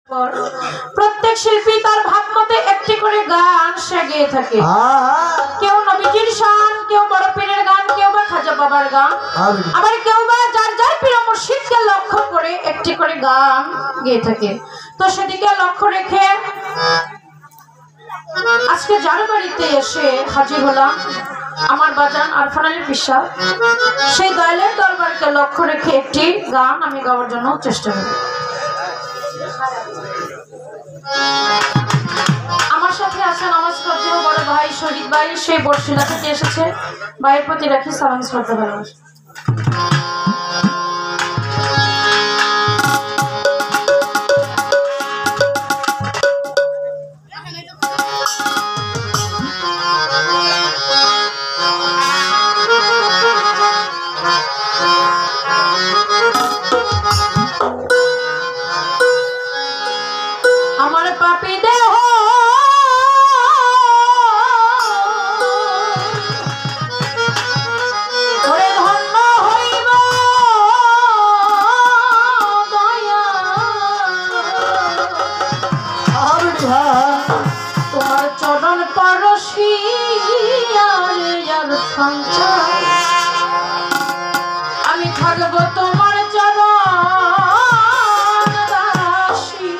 প্রত্যেক শিল্পী তার ভাব মতে একটি করে গান সে গেয়ে থাকে। কেউ নবীজির শান, কেউ বড় পীরের গান, কেউ বা খাজা বাবার গান, আবার কেউ বা যার যার পীর মুর্শিদকে লক্ষ্য করে একটি করে গান গেয়ে থাকে। তো সেদিকে লক্ষ্য রেখে আজকে যার বাড়িতে এসে হাজির হলাম আমার বাজান আরফান আলী বিশ্বাস, সেই দয়ালের দরবারকে লক্ষ্য রেখে একটি গান আমি গাওয়ার জন্য চেষ্টা করি। আমার সাথে আছে নামাজ পড়তে বড় ভাই শহীদ ভাই, সেই বর্ষিলা থেকে এসেছে। ভাইয়ের প্রতি রাখি সালাম শ্রদ্ধা ভালোবাসা। আমার পাপী দেহ ওরে ধন্য হইব দয়া, তোমার চরণ পরশিয়ার সঞ্চার আমি থাকবো তোমার চরণ দাসী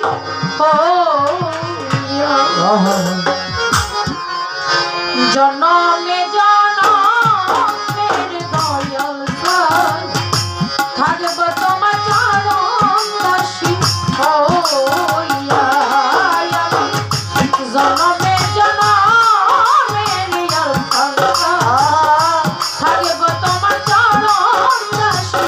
জনমে জনমের দয়াল থাকবো তোমার চরণ দাসী হইয়া। জনমে জনমের থাকবো তোমার চরণ দাসী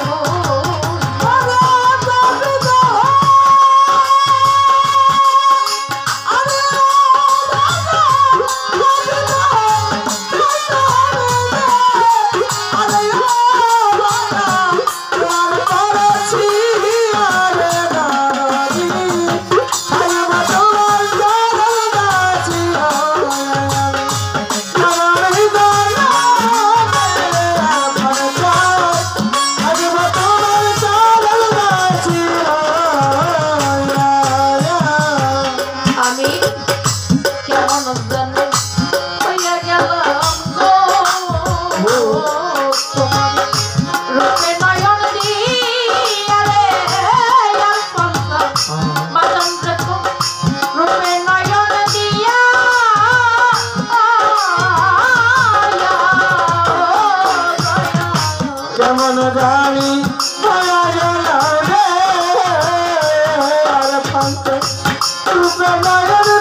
Rupernayana